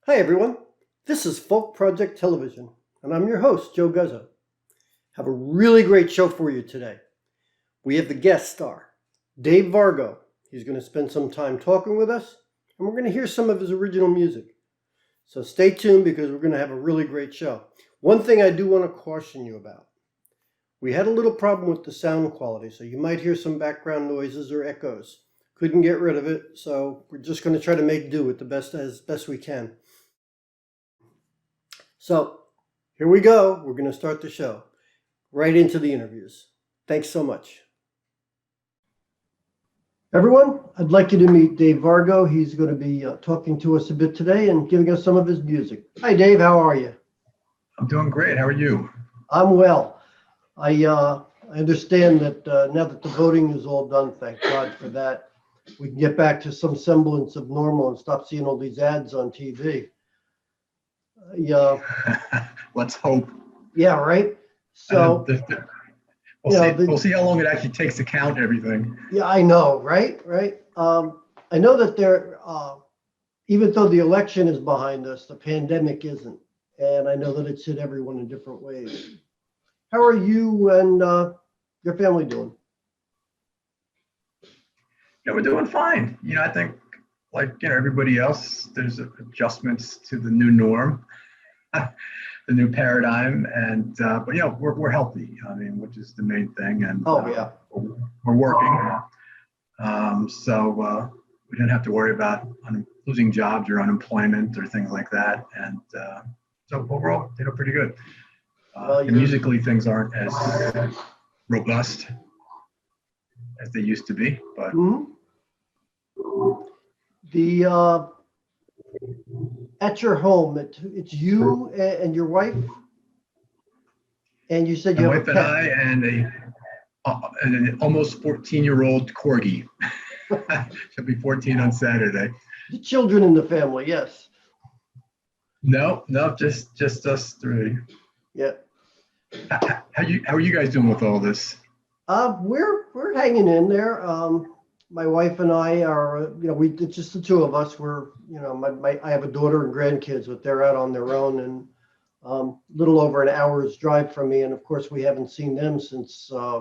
Hi everyone, this is Folk Project Television, and I'm your host, Joe Guzzo. Have a really great show for you today. We have the guest star, Dave Vargo. He's going to spend some time talking with us, and we're going to hear some of his original music. So stay tuned because we're going to have a really great show. One thing I do want to caution you about. We had a little problem with the sound quality, so you might hear some background noises or echoes. Couldn't get rid of it, so we're just going to try to make do with as best we can. So here we go. We're going to start the show right into the interviews. Thanks so much. Everyone, I'd like you to meet Dave Vargo. He's going to be talking to us a bit today and giving us some of his music. Hi, Dave. How are you? I'm doing great. How are you? I'm well. I understand that now that the voting is all done, thank God for that, we can get back to some semblance of normal and stop seeing all these ads on TV. Yeah. Let's hope. Yeah, right. So we'll see how long it actually takes to count everything. Yeah, I know, right? I know that even though the election is behind us, the pandemic isn't, and I know that it's hit everyone in different ways. How are you and your family doing? Yeah, we're doing fine. I think like everybody else, there's adjustments to the new norm, the new paradigm, and but we're healthy. I mean, which is the main thing, and we're working. So we didn't have to worry about losing jobs or unemployment or things like that, and so overall, pretty good. And musically, things aren't as robust as they used to be, but. Mm-hmm. At your home, it's you and your wife, and you said you My have wife a and pet. I and an almost 14-year-old corgi. She'll be 14 on Saturday. The children in the family, yes. No, just us three. Yeah. How are you guys doing with all this? We're hanging in there. My wife and I are, it's just the two of us. I have a daughter and grandkids, but they're out on their own and a little over an hour's drive from me. And of course, we haven't seen them since, I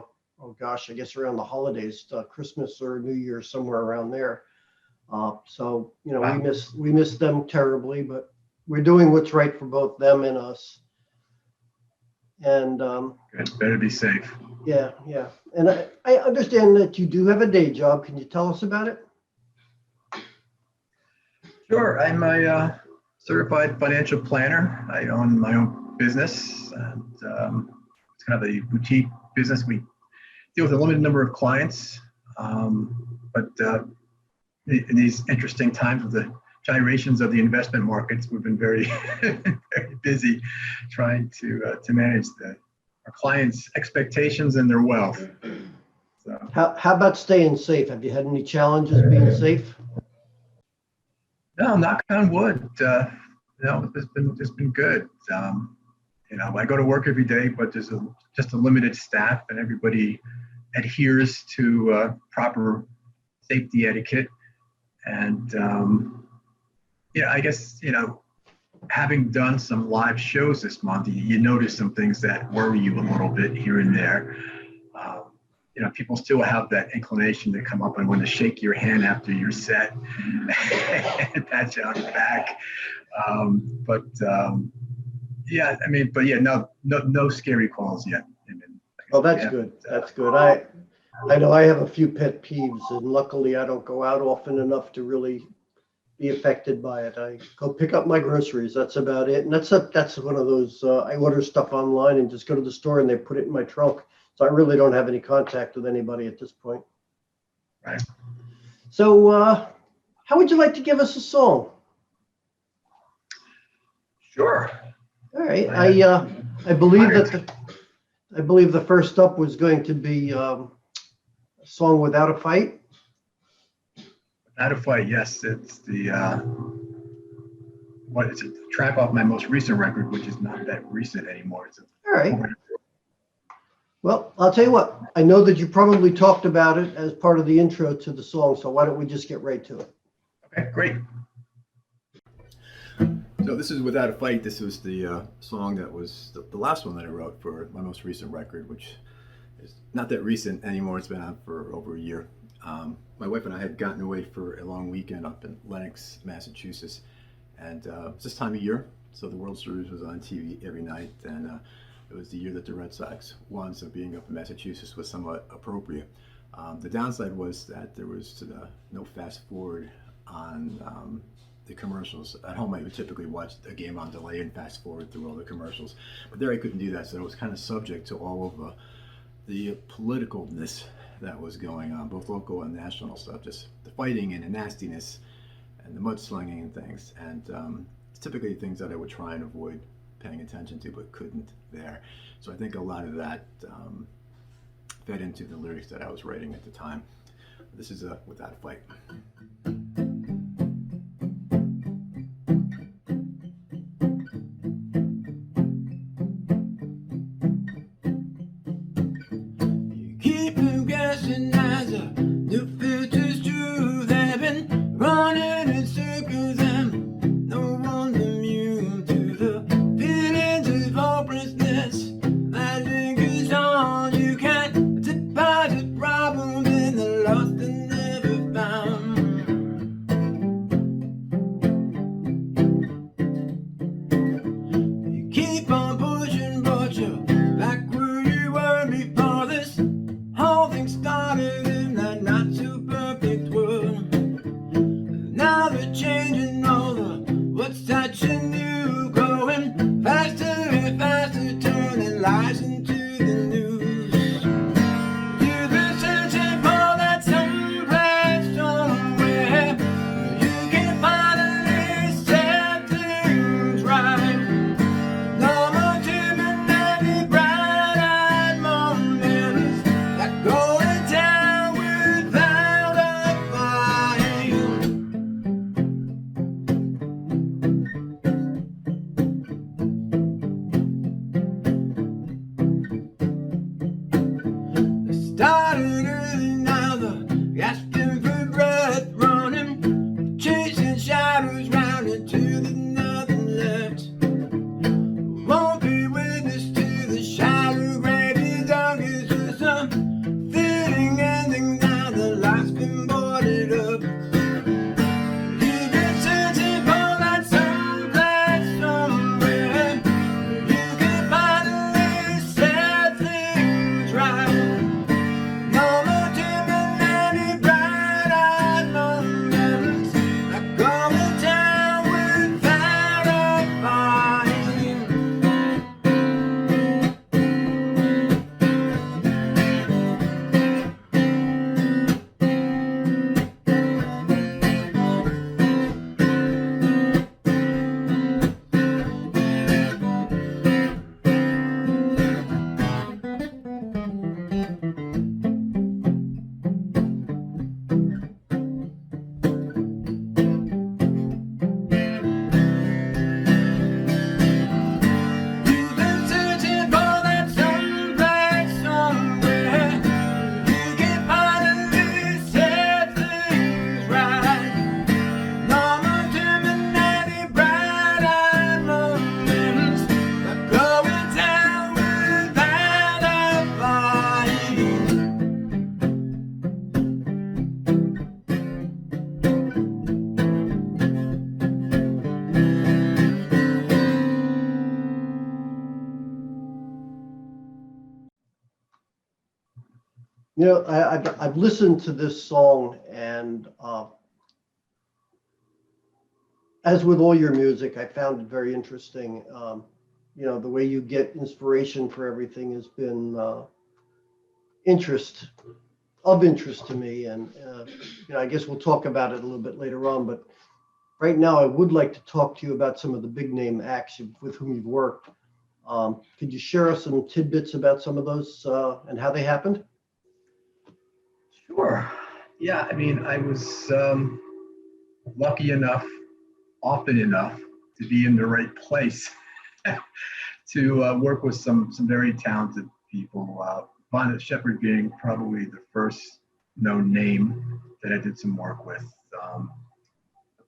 guess around the holidays, Christmas or New Year, somewhere around there. Wow. We miss them terribly, but we're doing what's right for both them and us. And Good. Better be safe. Yeah. And I understand that you do have a day job. Can you tell us about it? Sure. I'm a certified financial planner. I own my own business, and it's kind of a boutique business. We deal with a limited number of clients, but in these interesting times with the gyrations of the investment markets, we've been very, very busy trying to manage our clients' expectations and their wealth. So. How about staying safe? Have you had any challenges being safe? No, knock on wood. It's been good. I go to work every day, but there's just a limited staff, and everybody adheres to proper safety etiquette. And I guess having done some live shows this month, you notice some things that worry you a little bit here and there. People still have that inclination to come up and want to shake your hand after you're set and pat you on the back. No scary calls yet. Oh, that's good. That's good. I know I have a few pet peeves, and luckily I don't go out often enough to really be affected by it. I go pick up my groceries. That's about it. And that's one of those, I order stuff online and just go to the store and they put it in my trunk. So I really don't have any contact with anybody at this point. Right. So how would you like to give us a song? Sure. All right. I believe the first up was going to be a song Without a Fight. Without a Fight, yes. It's the it's a track off my most recent record, which is not that recent anymore. All right. Well, I'll tell you what, I know that you probably talked about it as part of the intro to the song, so why don't we just get right to it? Okay, great. No, this is Without a Fight. This was the song that was the last one that I wrote for my most recent record, which is not that recent anymore. It's been out for over a year. My wife and I had gotten away for a long weekend up in Lenox, Massachusetts, and it's this time of year, so the World Series was on TV every night, and it was the year that the Red Sox won, so being up in Massachusetts was somewhat appropriate. The downside was that there was no fast forward on the commercials. At home, I would typically watch a game on delay and fast forward through all the commercials, but there I couldn't do that, so I was kind of subject to all of the politicalness that was going on, both local and national stuff, just the fighting and the nastiness and the mudslinging and things, and it's typically things that I would try and avoid paying attention to, but couldn't there. So I think a lot of that fed into the lyrics that I was writing at the time. This is Without a Fight. Keep them guessing as a new future's true. They've been running in circles and no one's immune to the feelings of hopelessness that lingers on. You can't deposit problems in the lost and never found. You keep on pushing, but you're back where you were before this whole thing started in that not so perfect world. Now they're changing over what's touching you, going faster and faster, turning lies into the news. You've been searching for that someplace, somewhere where you can finally set things right. No more timid, bright-eyed moments that going down without a fight. They started early, now they're gasping for breath, running, chasing shadows round into the nothing left. Won't be witness to the shadow grave is dug. It's just a fitting ending now. The life's been boarded up. You've been searching for that someplace, somewhere where you can finally set things right. No more timid, bright-eyed moments like going down without a fight. You've been searching for that someplace, somewhere you can finally set things right. No more timid, bright-eyed moments like going down without a fight. You know, I've listened to this song, and as with all your music, I found it very interesting. You know, the way you get inspiration for everything has been of interest to me, and you know, I guess we'll talk about it a little bit later on. But right now, I would like to talk to you about some of the big name acts with whom you've worked. Could you share us some tidbits about some of those and how they happened? Sure. Yeah, I mean, I was lucky enough, often enough, to be in the right place to work with some very talented people. Bonnet Shepherd being probably the first known name that I did some work with.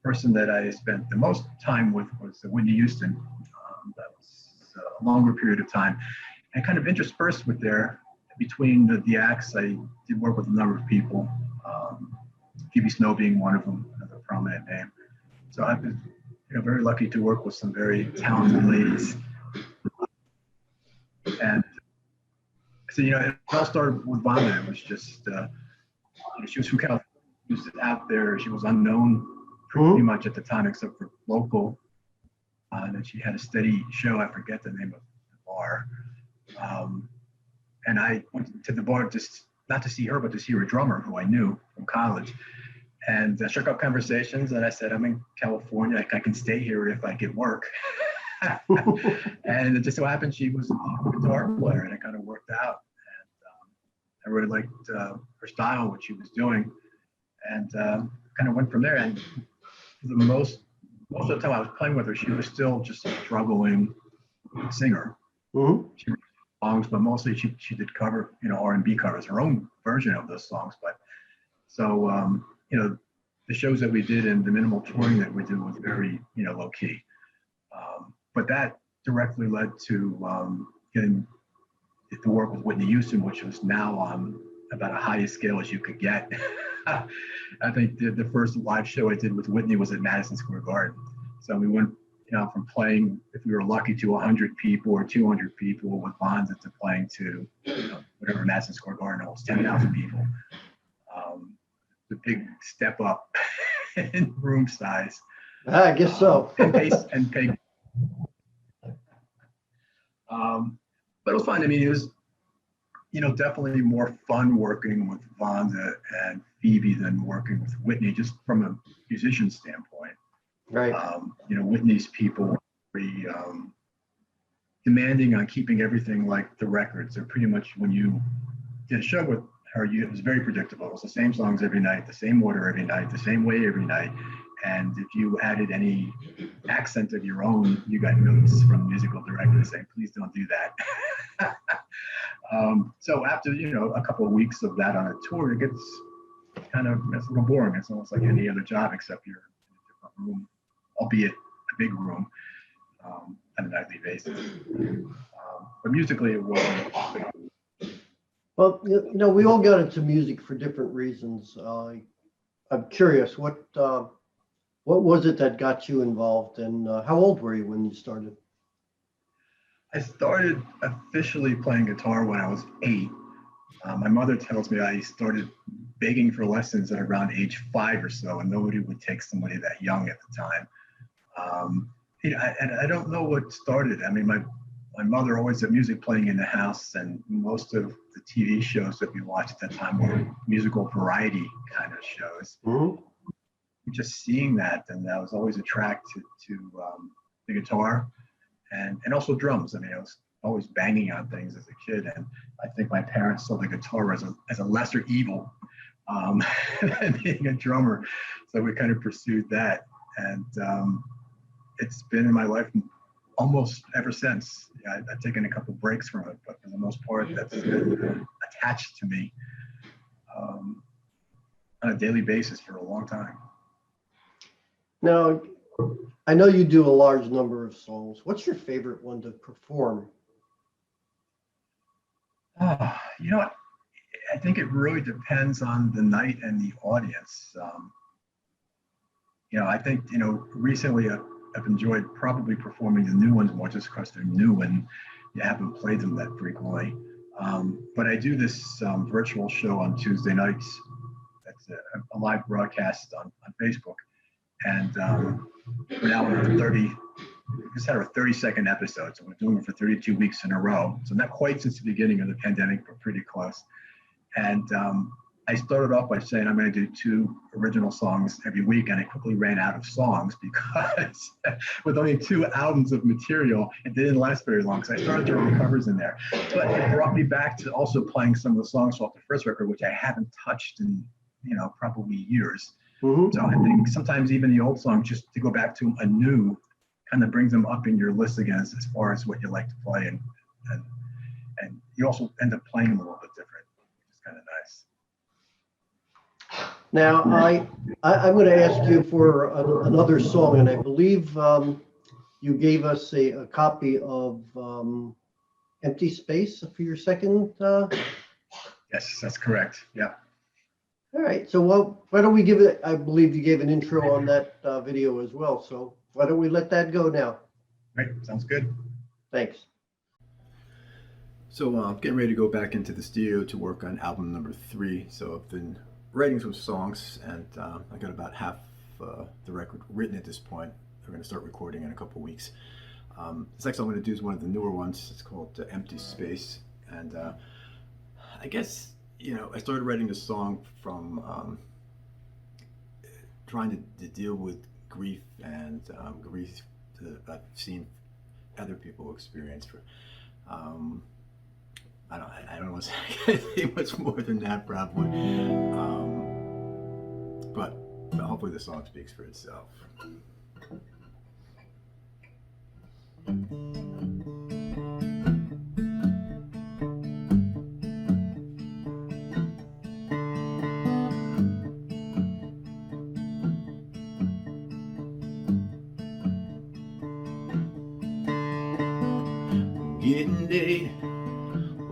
person that I spent the most time with was Whitney Houston. That was a longer period of time. And kind of interspersed with there, between the acts, I did work with a number of people, Phoebe Snow being one of them, another prominent name. So I've been very lucky to work with some very talented ladies. And so, it all started with Vonda. It was just, she was from California, she was out there, she was unknown pretty much at the time, except for local. And then she had a steady show, I forget the name of the bar. And I went to the bar just not to see her, but to see her drummer, who I knew from college. And I struck up conversations, and I said, I'm in California, I can stay here if I get work. And it just so happened she was a guitar player, and it kind of worked out. And I really liked her style, what she was doing, and kind of went from there. And most of the time I was playing with her, she was still just a struggling singer. She wrote songs, but mostly she did cover, R&B covers, her own version of those songs. But so, the shows that we did and the minimal touring that we did was very, low key. But that directly led to getting to work with Whitney Houston, which was now on about a highest scale as you could get. I think the first live show I did with Whitney was at Madison Square Garden. So we went, from playing, if we were lucky, to 100 people or 200 people with Vonda, to playing to whatever Madison Square Garden holds, 10,000 people. The big step up in room size. I guess so. And pace and pay. But it was fun. I mean, it was, definitely more fun working with Vonda and Phoebe than working with Whitney, just from a musician standpoint. Right. Whitney's people were very demanding on keeping everything like the records. They're pretty much, when you did a show with her, it was very predictable. It was the same songs every night, the same order every night, the same way every night. And if you added any accent of your own, you got notes from the musical director saying, please don't do that. So after, a couple of weeks of that on a tour, it gets it's a little boring. It's almost like any other job, except you're in a different room, albeit a big room, on a nightly basis. But musically, it was. Well, we all got into music for different reasons. I'm curious, what was it that got you involved, and how old were you when you started? I started officially playing guitar when I was 8. My mother tells me I started begging for lessons at around age 5 or so, and nobody would take somebody that young at the time. And I don't know what started. I mean, my mother always had music playing in the house, and most of the TV shows that we watched at that time were musical variety kind of shows. Just seeing that, and I was always attracted to the guitar and also drums. I mean, I was always banging on things as a kid, and I think my parents saw the guitar as a lesser evil than being a drummer, so we kind of pursued that, and it's been in my life almost ever since. I've taken a couple breaks from it, but for the most part, that's been attached to me on a daily basis for a long time. Now, I know you do a large number of songs. What's your favorite one to perform? You know what? I think it really depends on the night and the audience. I think, recently I've enjoyed probably performing the new ones more just because they're new and you haven't played them that frequently. But I do this virtual show on Tuesday nights. That's a live broadcast on Facebook. And we're now on our we just had our 32nd episode. So we're doing it for 32 weeks in a row. So not quite since the beginning of the pandemic, but pretty close. And I started off by saying I'm going to do 2 original songs every week, and I quickly ran out of songs because with only 2 albums of material, it didn't last very long. So I started throwing covers in there. But it brought me back to also playing some of the songs off the first record, which I haven't touched in, probably years. So I think sometimes even the old songs, just to go back to a new, kind of brings them up in your list again as far as what you like to play, and you also end up playing them a little bit different, which is kind of nice. Now, I'm going to ask you for another song, and I believe you gave us a copy of Empty Space for your second. Yes, that's correct. Yeah. All right, so why don't we give it, I believe you gave an intro on that video as well, so why don't we let that go now? Right. Sounds good. Thanks. So I'm getting ready to go back into the studio to work on album number 3. So I've been writing some songs, and I got about half the record written at this point. We're going to start recording in a couple weeks. This next song I'm going to do is one of the newer ones. It's called Empty Space. And I guess, I started writing this song from trying to deal with grief and grief that I've seen other people experience. I don't want to say much more than that, probably. But hopefully the song speaks for itself. Getting late,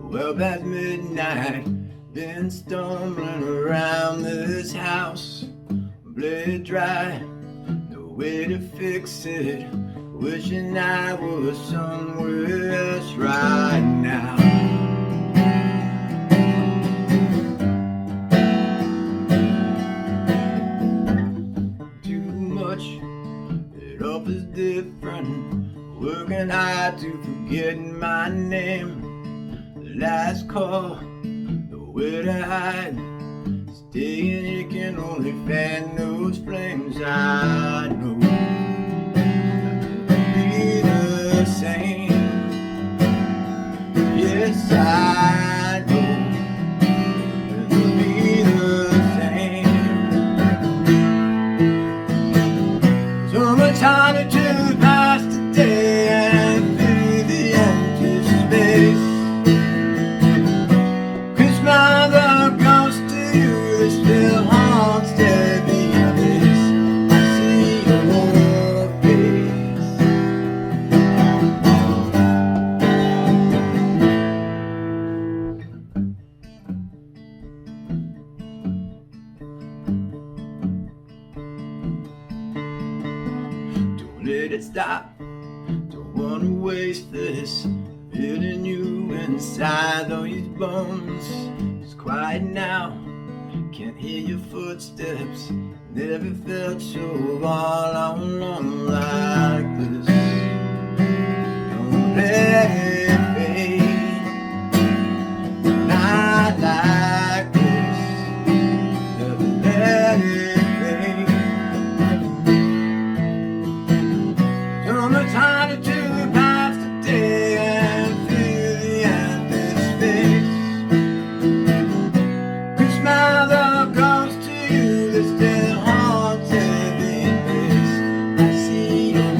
well past midnight, been stumbling around this house, blade dry, no way to fix it, wishing I was somewhere else right now. Too much, it all is different. Working hard to forget my name. The last call, nowhere to hide. Staying here can only fan those flames. I know I'll be the same. Yes, I know it'll be the same. So much harder to pass the day. Let it stop, don't wanna waste this. Feeling you inside these bones. It's quiet now, can't hear your footsteps. Never felt so all alone like this. Don't let it fade, not like this. Never let it fade. So much harder to pass the day and feel the empty space. Could smile the ghost to you that still haunts every place. I see your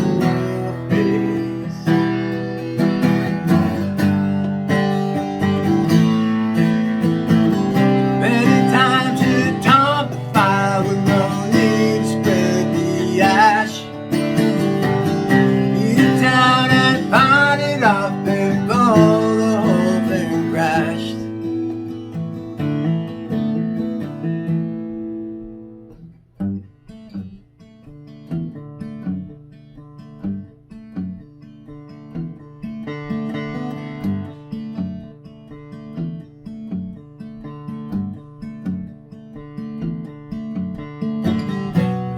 face. Many times you taught the fire with no need to spread the ash. Down and find it off before the whole thing crashed.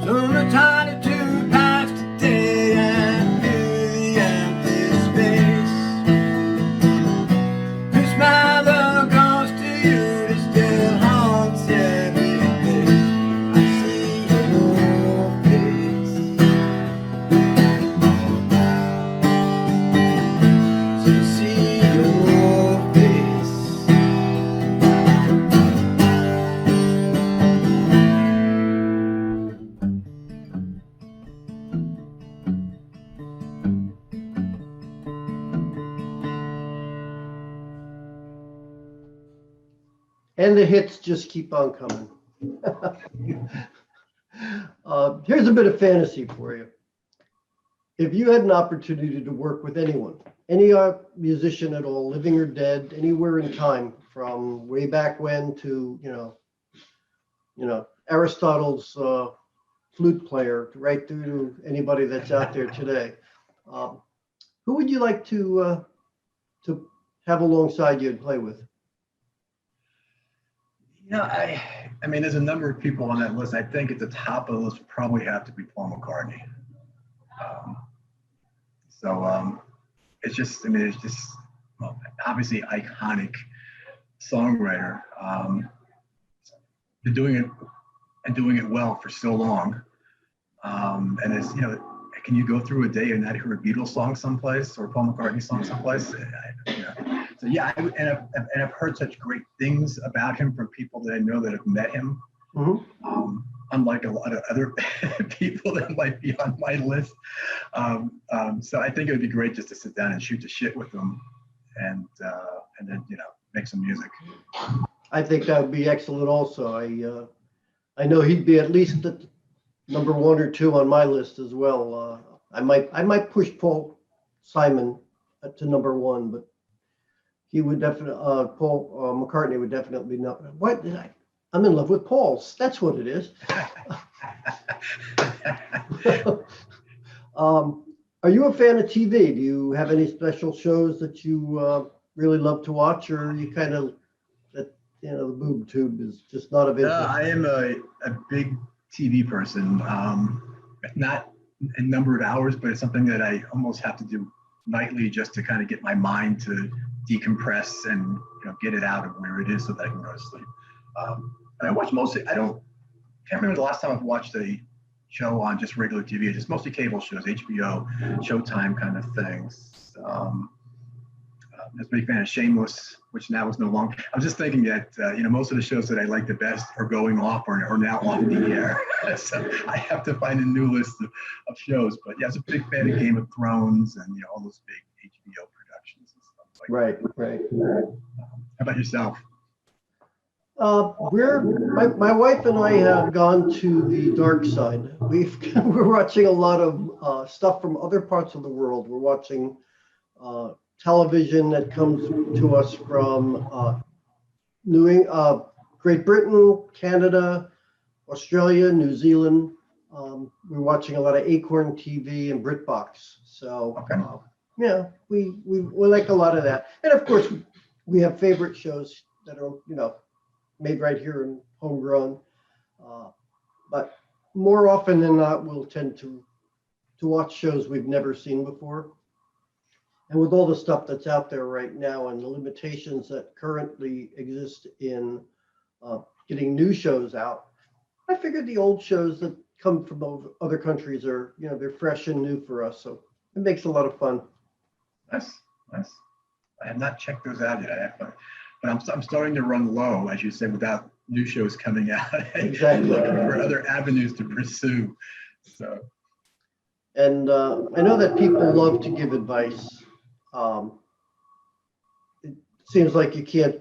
So much harder to pass the day and feel the empty space. Could smile the ghost to you that still haunts every place. I see your face. So see your face. And the hits just keep on coming. Here's a bit of fantasy for you. If you had an opportunity to work with anyone, any musician at all, living or dead, anywhere in time, from way back when to Aristotle's flute player, right through to anybody that's out there today, who would you like to have alongside you and play with? I mean, there's a number of people on that list. I think at the top of the list would probably have to be Paul McCartney. It's just, well, obviously iconic songwriter. Been doing it and doing it well for so long. And it's, can you go through a day and not hear a Beatles song someplace or a Paul McCartney song someplace? So yeah, I've heard such great things about him from people that I know that have met him. Mm-hmm. Unlike a lot of other people that might be on my list. So I think it would be great just to sit down and shoot the shit with them and then, make some music. I think that would be excellent also. I know he'd be at least at number 1 or 2 on my list as well. I might push Paul Simon to number 1, but he would definitely, Paul McCartney would definitely not. What did I'm in love with Paul's. That's what it is. Are you a fan of TV? Do you have any special shows that you really love to watch, or are you kind of, the boob tube is just not of interest? I am a big TV person. Not a number of hours, but it's something that I almost have to do nightly just to kind of get my mind to decompress and get it out of where it is so that I can go to sleep. I watch mostly, can't remember the last time I've watched a show on just regular TV. It's just mostly cable shows, HBO, Showtime kind of things. I'm a big fan of Shameless, which now is no longer. I was just thinking that, most of the shows that I like the best are going off or are now off the air. So I have to find a new list of shows. But yeah, I was a big fan of Game of Thrones and, all those big HBO productions and stuff like that. Right. How about yourself? My wife and I have gone to the dark side. We're watching a lot of stuff from other parts of the world. We're watching television that comes to us from Great Britain, Canada, Australia, New Zealand. We're watching a lot of Acorn TV and BritBox. So okay. We like a lot of that. And of course, we have favorite shows that are made right here and homegrown. But more often than not, we'll tend to watch shows we've never seen before. And with all the stuff that's out there right now and the limitations that currently exist in getting new shows out, I figured the old shows that come from other countries are, they're fresh and new for us. So it makes a lot of fun. Nice. I have not checked those out yet, but I'm starting to run low, as you said, without new shows coming out. Exactly. Looking for other avenues to pursue. So. And I know that people love to give advice. It seems like you can't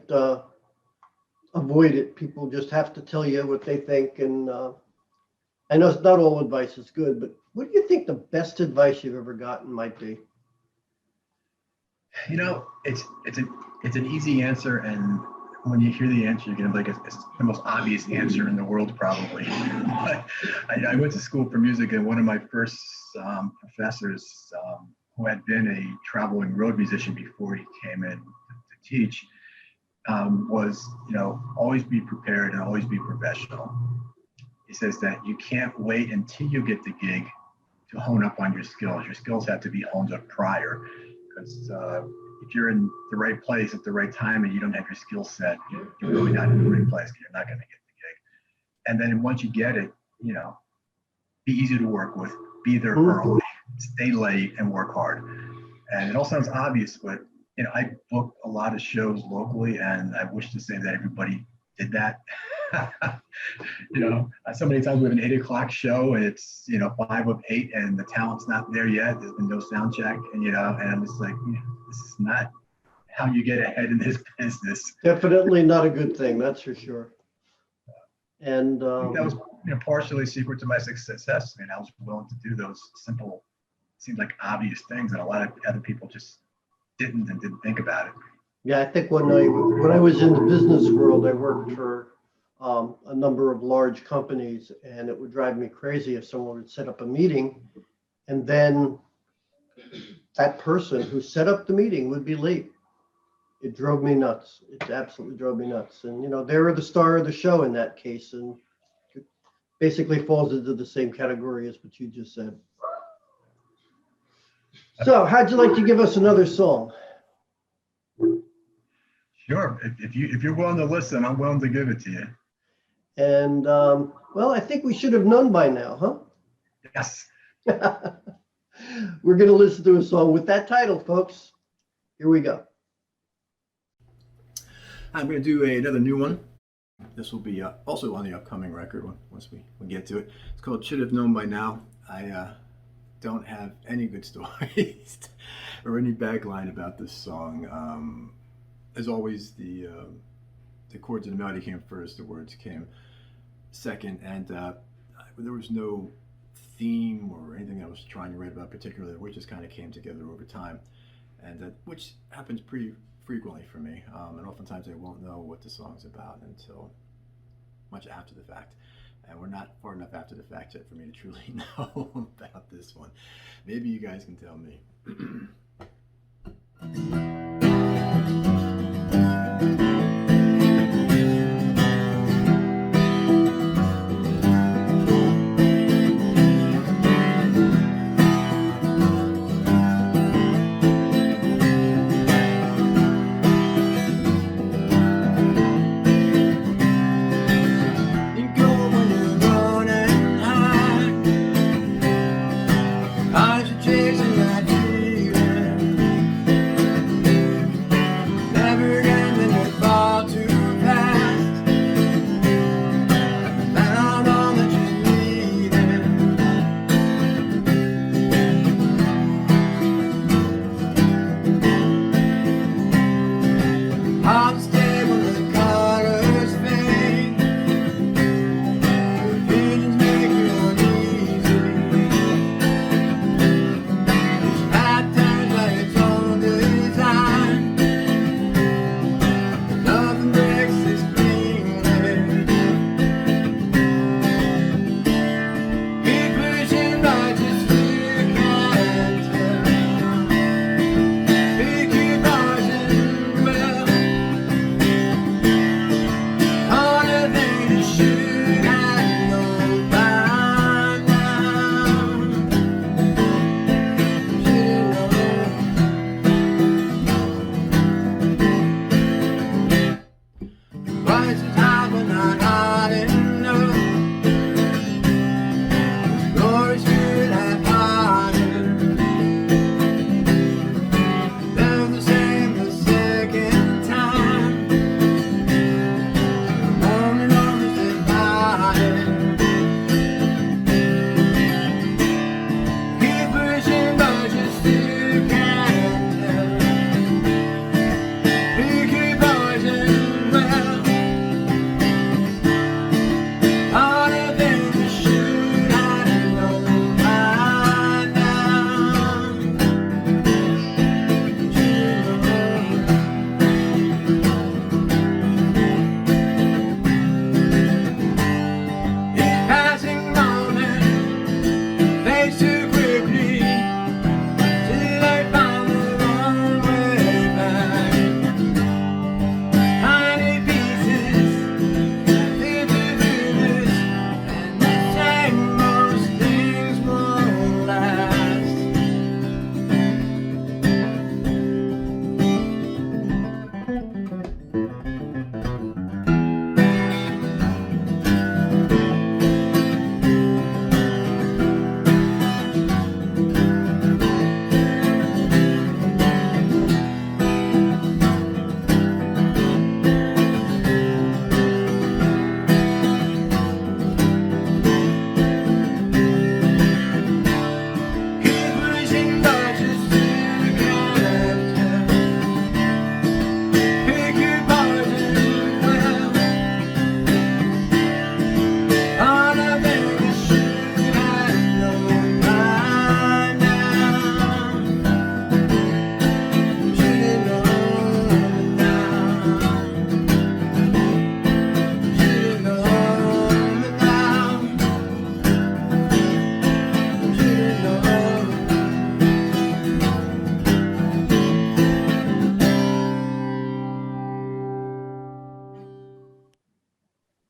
avoid it. People just have to tell you what they think. And I know not all advice is good, but what do you think the best advice you've ever gotten might be? It's an easy answer, and when you hear the answer, you're gonna be like, it's the most obvious answer in the world, probably. But I went to school for music, and one of my first professors, who had been a traveling road musician before he came in to teach, was, always be prepared and always be professional. He says that you can't wait until you get the gig to hone up on your skills. Your skills have to be honed up prior, because if you're in the right place at the right time and you don't have your skill set, you're really not in the right place, because you're not going to get the gig. And then once you get it, be easy to work with, be there early, stay late, and work hard. And it all sounds obvious, but I book a lot of shows locally, and I wish to say that everybody did that. So many times we have an 8 o'clock show and it's 5 of 8 and the talent's not there yet. There's been no sound check, and and I'm just like, this is not how you get ahead in this business. Definitely not a good thing, that's for sure. And I think that was partially secret to my success. I mean, I was willing to do those simple, seemed like obvious things, and a lot of other people just didn't think about it. yeah, I think when I was in the business world, I worked for a number of large companies, and it would drive me crazy if someone would set up a meeting, and then that person who set up the meeting would be late. It drove me nuts. It absolutely drove me nuts. And they were the star of the show in that case, and it basically falls into the same category as what you just said. So, how'd you like to give us another song? Sure. If you're willing to listen, I'm willing to give it to you. And well, I think we should have known by now, huh? Yes. We're going to listen to a song with that title, folks. Here we go. I'm going to do another new one. This will be also on the upcoming record once we get to it. It's called Should Have Known By Now. I don't have any good stories or any backline about this song. As always, the chords and the melody came first, the words came second, and there was no theme or anything I was trying to write about particularly. We just kind of came together over time, and which happens pretty frequently for me. And oftentimes I won't know what the song's about until much after the fact. And we're not far enough after the fact yet for me to truly know about this one. Maybe you guys can tell me.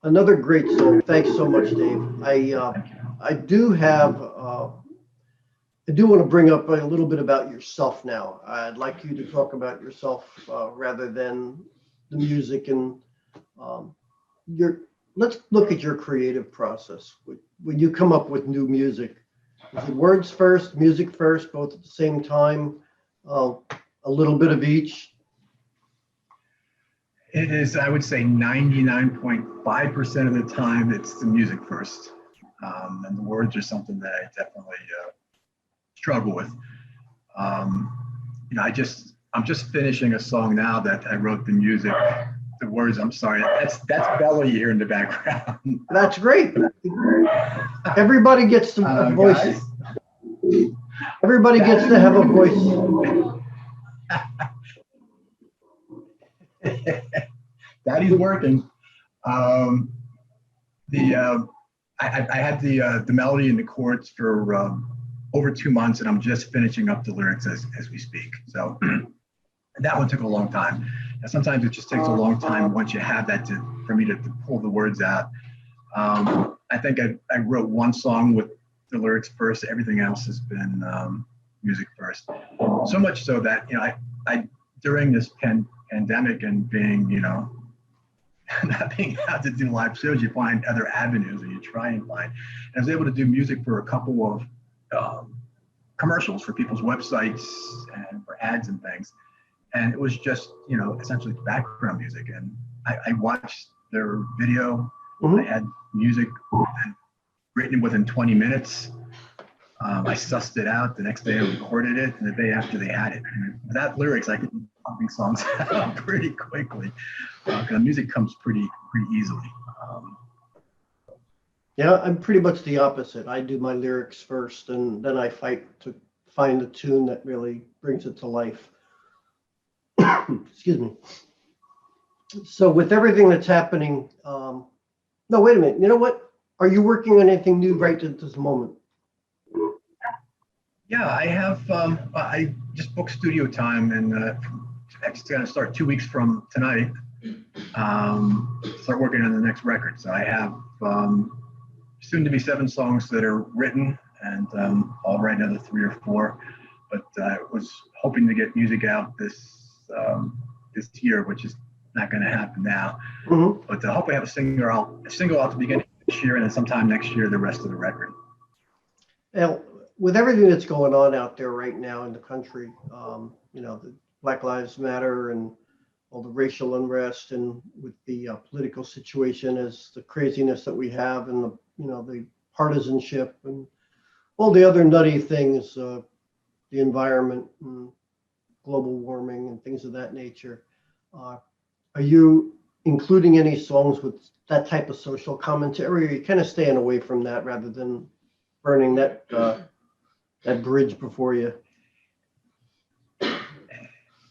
Another great song. Thanks so much, Dave. I do have I do want to bring up a little bit about yourself now. I'd like you to talk about yourself rather than the music and um, your. Let's look at your creative process. When you come up with new music, is it words first, music first, both at the same time, uh, a little bit of each? It is, I would say, 99.5% of the time, it's the music first. And the words are something that I definitely struggle with. I'm just finishing a song now that I wrote the music. The words, I'm sorry, that's Bella you hear in the background. That's great. Everybody gets a voice. Guys, Everybody gets to have a voice. Daddy's working. I had the melody and the chords for over 2 months, and I'm just finishing up the lyrics as we speak. So that one took a long time. And sometimes it just takes a long time once you have that for me to pull the words out. I think I wrote one song with the lyrics first. Everything else has been music first. So much so that I during this pandemic and being not being able to do live shows, you find other avenues, or you try and find. And I was able to do music for a couple of commercials for people's websites and for ads and things. And it was just, essentially background music. And I watched their video. Mhm. I had music written within 20 minutes. I sussed it out. The next day I recorded it, and the day after they had it. And without lyrics, I could be pumping songs out pretty quickly. Because music comes pretty easily. Yeah, I'm pretty much the opposite. I do my lyrics first, and then I fight to find the tune that really brings it to life. Excuse me. So with everything that's happening, no, wait a minute. You know what? Are you working on anything new right at this moment? Yeah, I have. I just booked studio time, and it's going to start 2 weeks from tonight. Start working on the next record. So I have soon to be 7 songs that are written, and I'll write another 3 or 4. But I was hoping to get music out this year, which is not going to happen now. Mm-hmm. But I hope I have a single out the beginning of this year, and then sometime next year the rest of the record. Now, with everything that's going on out there right now in the country, the Black Lives Matter and all the racial unrest, and with the political situation as the craziness that we have, and the partisanship and all the other nutty things, the environment and global warming and things of that nature. Are you including any songs with that type of social commentary, or are you kind of staying away from that rather than burning that bridge before you?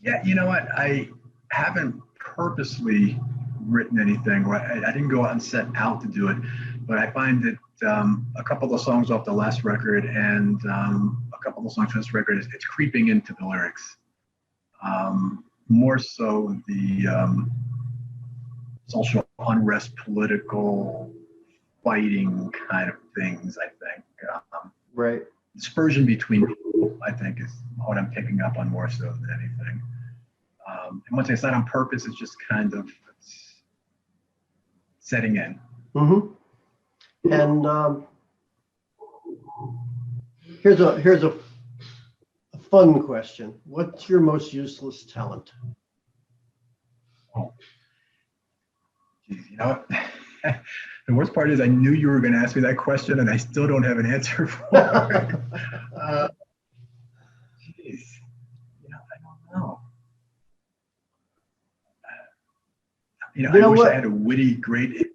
Yeah, you know what? I haven't purposely written anything. I didn't go out and set out to do it, but I find that a couple of songs off the last record and a couple of songs from this record, it's creeping into the lyrics. More so the social unrest, political fighting kind of things, I think. Right. Dispersion between people, I think, is what I'm picking up on more so than anything. And once it's not on purpose, it's just kind of setting in. Mm-hmm. And here's a fun question. What's your most useless talent? Oh, geez, the worst part is I knew you were going to ask me that question, and I still don't have an answer for it. I don't know. I wish I had a witty, great.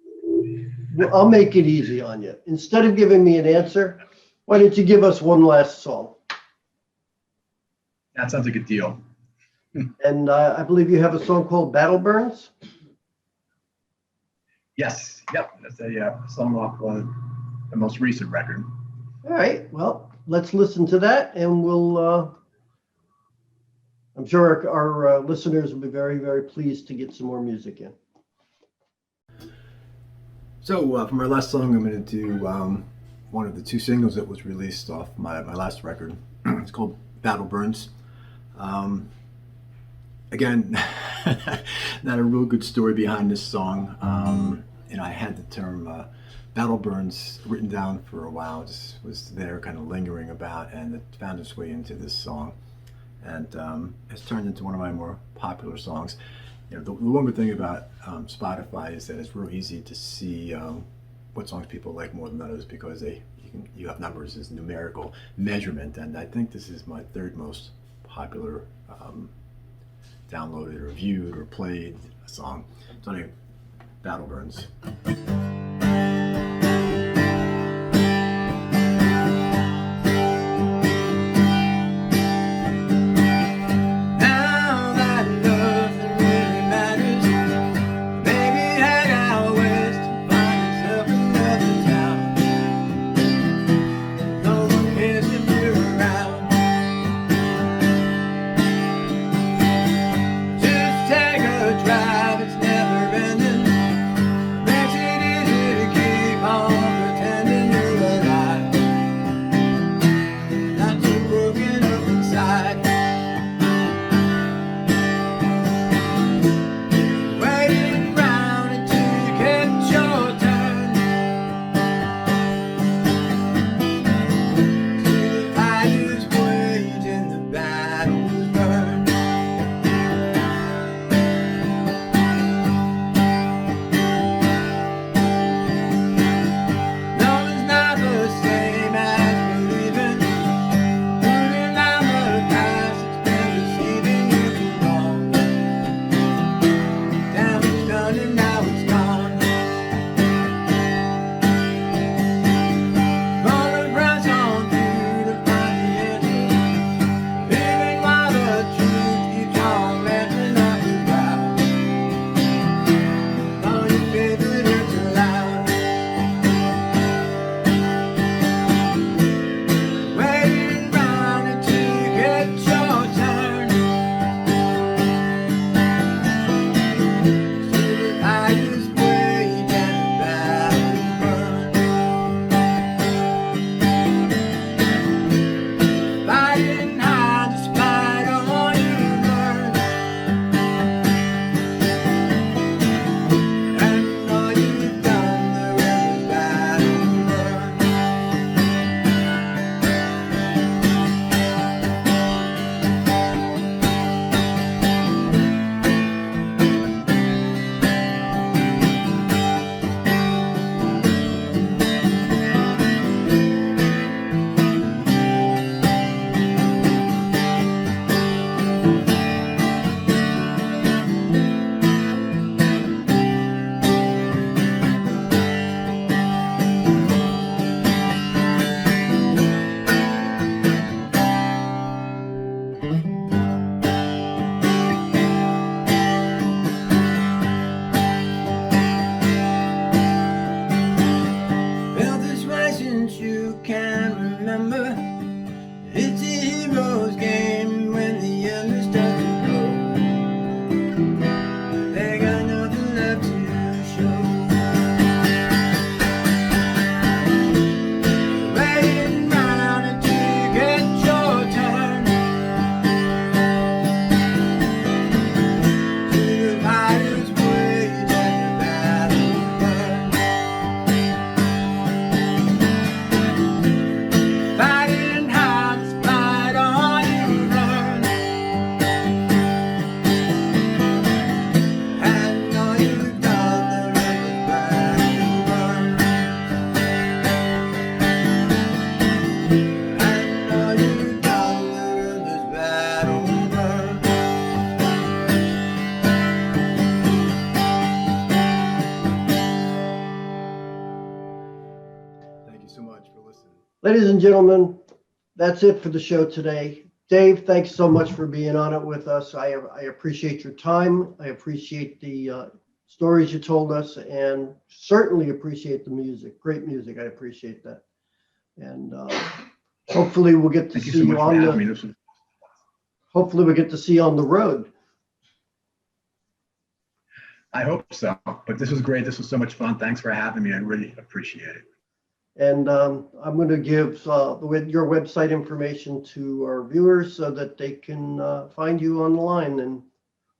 Well, I'll make it easy on you. Instead of giving me an answer, why don't you give us one last song? That sounds like a deal. And I believe you have a song called Battle Burns. Yes. Yep. That's a song off the most recent record. All right. Well, let's listen to that, and we'll. I'm sure our listeners will be very, very pleased to get some more music in. So for my last song, I'm going to do one of the two singles that was released off my last record. It's called Battle Burns. Um, Again, not a real good story behind this song. I had the term Battle Burns written down for a while, just was there kind of lingering about, and it found its way into this song. And has turned into one of my more popular songs. The one good thing about Spotify is that it's real easy to see what songs people like more than others, because you have numbers as numerical measurement, and I think this is my third most popular downloaded or viewed or played song. So anyway, Battle Burns. Drive, it's never ending. Makes it easy to keep on pretending you're alive. Not too broken up inside. Waiting around until you get your turn. See the fires wage and the battles burn. Felt this way since you can remember. It's a hero's game when the others start to go. They got nothing left to show. Waiting round until you get your turn. To the fighter's wage and the battle burn. Fighting hard despite all you learn. And all you've done, the river's battle burn. And all you've done, the river's battle burn. Thank you so much for listening. Ladies and gentlemen, that's it for the show today. Dave, thanks so much for being on it with us. I appreciate your time. I appreciate the stories you told us, and certainly appreciate the music. Great music. I appreciate that. And hopefully we'll get to Thank you see so you much for on having me. the. This was Hopefully we get to see you on the road. I hope so. But this was great. This was so much fun. Thanks for having me. I really appreciate it. And I'm going to give your website information to our viewers so that they can find you online. And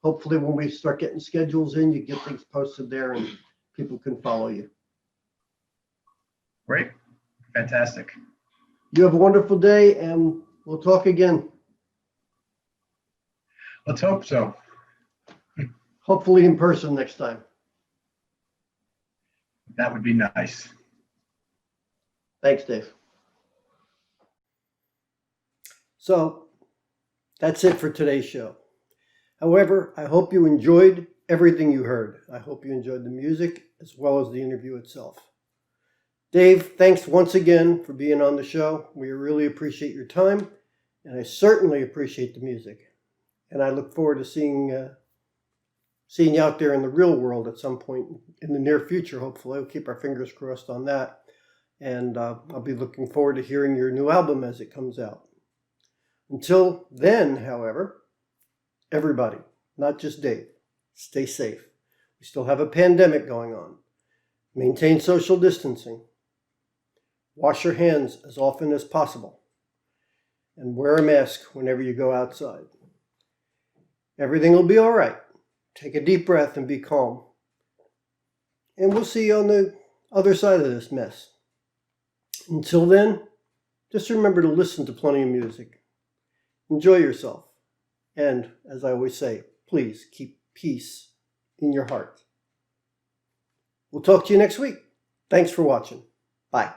hopefully when we start getting schedules in, you get things posted there and people can follow you. Great. Fantastic. You have a wonderful day, and we'll talk again. Let's hope so. Hopefully in person next time. That would be nice. Thanks, Dave. So that's it for today's show. However, I hope you enjoyed everything you heard. I hope you enjoyed the music as well as the interview itself. Dave, thanks once again for being on the show. We really appreciate your time, and I certainly appreciate the music. And I look forward to seeing you out there in the real world at some point in the near future, hopefully. We'll keep our fingers crossed on that. And I'll be looking forward to hearing your new album as it comes out. Until then, however, everybody, not just Dave, stay safe. We still have a pandemic going on. Maintain social distancing. Wash your hands as often as possible. And wear a mask whenever you go outside. Everything will be all right. Take a deep breath and be calm. And we'll see you on the other side of this mess. Until then, just remember to listen to plenty of music. Enjoy yourself. And, as I always say, please keep peace in your heart. We'll talk to you next week. Thanks for watching. Bye.